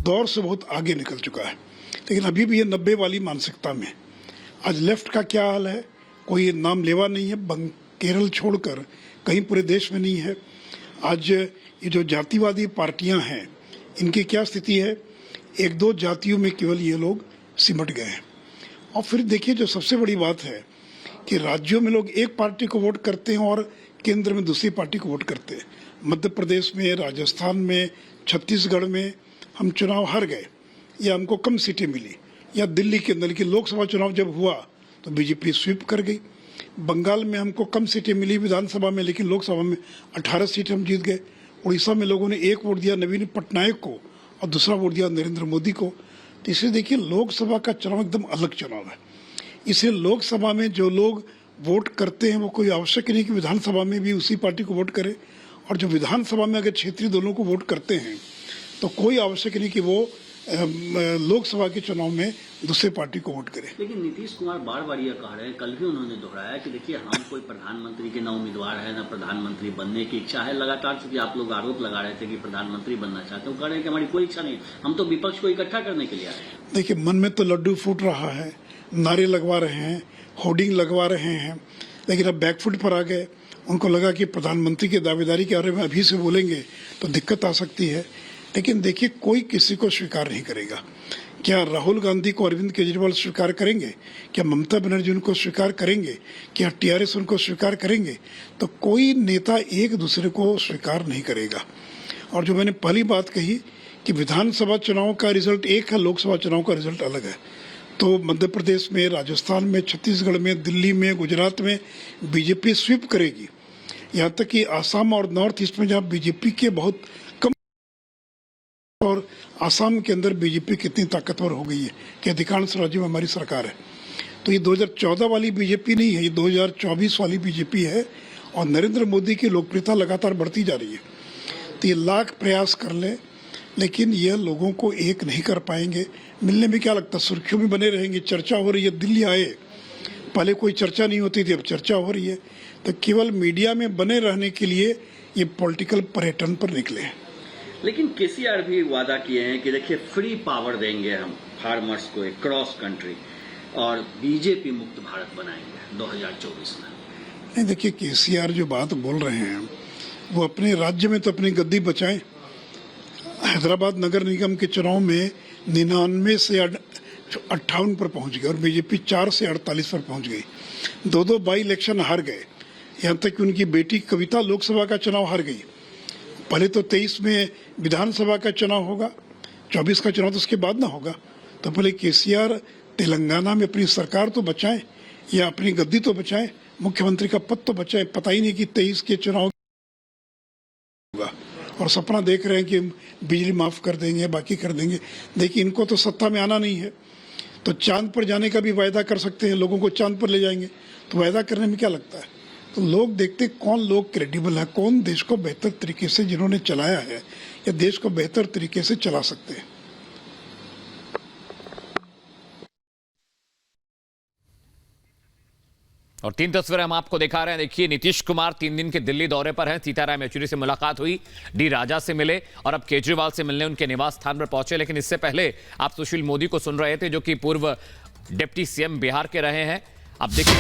दौर से बहुत आगे निकल चुका है, लेकिन अभी भी ये 90 वाली मानसिकता में। आज लेफ्ट का क्या हाल है, कोई नाम लेवा नहीं है, केरल छोड़कर कहीं पूरे देश में नहीं है। आज ये जो जातिवादी पार्टियां हैं, इनकी क्या स्थिति है, एक दो जातियों में केवल ये लोग सिमट गए हैं। और फिर देखिए, जो सबसे बड़ी बात है कि राज्यों में लोग एक पार्टी को वोट करते हैं और केंद्र में दूसरी पार्टी को वोट करते हैं। मध्य प्रदेश में, राजस्थान में, छत्तीसगढ़ में हम चुनाव हार गए या हमको कम सीटें मिली, या दिल्ली के अंदर की लोकसभा चुनाव जब हुआ तो बीजेपी स्वीप कर गई। बंगाल में हमको कम सीटें मिली विधानसभा में, लेकिन लोकसभा में 18 सीटें हम जीत गए। उड़ीसा में लोगों ने एक वोट दिया नवीन पटनायक को और दूसरा वोट दिया नरेंद्र मोदी को। तो इसलिए देखिए, लोकसभा का चुनाव एकदम अलग चुनाव है। इसलिए लोकसभा में जो लोग वोट करते हैं वो कोई आवश्यक नहीं कि विधानसभा में भी उसी पार्टी को वोट करे, और जो विधानसभा में अगर क्षेत्रीय दलों को वोट करते हैं तो कोई आवश्यक नहीं कि वो लोकसभा के चुनाव में दूसरे पार्टी को वोट करे। लेकिन नीतीश कुमार बार बार यह कह रहे हैं, कल भी उन्होंने दोहराया कि देखिए, हम कोई प्रधानमंत्री के न उम्मीदवार है, न प्रधानमंत्री बनने की इच्छा है। लगातार चूंकि आप लोग आरोप लगा रहे थे कि प्रधानमंत्री बनना चाहते हैं, वो कह रहे हैं कि हमारी कोई इच्छा नहीं, हम तो विपक्ष को इकट्ठा करने के लिए आए हैं। देखिए, मन में तो लड्डू फूट रहा है, नारे लगवा रहे हैं, होर्डिंग लगवा रहे हैं, लेकिन अब बैकफुट पर आ गए। उनको लगा कि प्रधानमंत्री की दावेदारी के बारे में अभी से बोलेंगे तो दिक्कत आ सकती है। लेकिन देखिए, कोई किसी को स्वीकार नहीं करेगा। क्या राहुल गांधी को अरविंद केजरीवाल स्वीकार करेंगे? क्या ममता बनर्जी उनको स्वीकार करेंगे? क्या टीआरएस उनको स्वीकार करेंगे? तो कोई नेता एक दूसरे को स्वीकार नहीं करेगा। और जो मैंने पहली बात कही कि विधानसभा चुनाव का रिजल्ट एक है, लोकसभा चुनाव का रिजल्ट अलग है। तो मध्य प्रदेश में, राजस्थान में, छत्तीसगढ़ में, दिल्ली में, गुजरात में बीजेपी स्वीप करेगी। यहाँ तक कि आसाम और नॉर्थ ईस्ट में जहाँ बीजेपी के बहुत कम, और आसाम के अंदर बीजेपी कितनी ताकतवर हो गई है कि अधिकांश राज्यों में हमारी सरकार है। तो ये 2014 वाली बीजेपी नहीं है, ये 2024 वाली बीजेपी है। और नरेंद्र मोदी की लोकप्रियता लगातार बढ़ती जा रही है। तो ये लाख प्रयास कर ले, लेकिन ये लोगों को एक नहीं कर पाएंगे। मिलने में क्या लगता है, सुर्खियों में बने रहेंगे। चर्चा हो रही है, दिल्ली आए, पहले कोई चर्चा नहीं होती थी, अब चर्चा हो रही है। तो केवल मीडिया में बने रहने के लिए ये पॉलिटिकल पर्यटन पर निकले हैं। लेकिन केसीआर भी वादा किए हैं कि देखिए, फ्री पावर देंगे हम फार्मर्स को एक क्रॉस कंट्री, और बीजेपी मुक्त भारत बनाएंगे 2024 में। नहीं, देखिए, केसीआर जो बात बोल रहे हैं वो अपने राज्य में तो अपनी गद्दी बचाएं। हैदराबाद नगर निगम के चुनाव में 99 से 58 पर पहुंच गए और बीजेपी 4 से 48 पर पहुंच गई। दो बाई इलेक्शन हार गए, यहाँ तक कि उनकी बेटी कविता लोकसभा का चुनाव हार गई। पहले तो 23 में विधानसभा का चुनाव होगा, 24 का चुनाव तो उसके बाद ना होगा। तो पहले केसीआर तेलंगाना में अपनी सरकार तो बचाएं या अपनी गद्दी तो बचाएं, मुख्यमंत्री का पद तो बचाएं। पता ही नहीं कि 23 के चुनाव होगा, और सपना देख रहे हैं कि बिजली माफ कर देंगे, बाकी कर देंगे। देखिए, इनको तो सत्ता में आना नहीं है, तो चांद पर जाने का भी वायदा कर सकते हैं, लोगों को चांद पर ले जाएंगे। तो वायदा करने में क्या लगता है? तो लोग देखते कौन लोग क्रेडिबल है, कौन देश को बेहतर तरीके से, जिन्होंने चलाया है या देश को बेहतर तरीके से चला सकते हैं। और 3 तस्वीरें हम आपको दिखा रहे हैं। देखिए, नीतीश कुमार 3 दिन के दिल्ली दौरे पर हैं। सीताराम येचुरी से मुलाकात हुई, डी राजा से मिले और अब केजरीवाल से मिलने उनके निवास स्थान पर पहुंचे। लेकिन इससे पहले आप सुशील मोदी को सुन रहे थे, जो कि पूर्व डिप्टी सीएम बिहार के रहे हैं। अब देखिए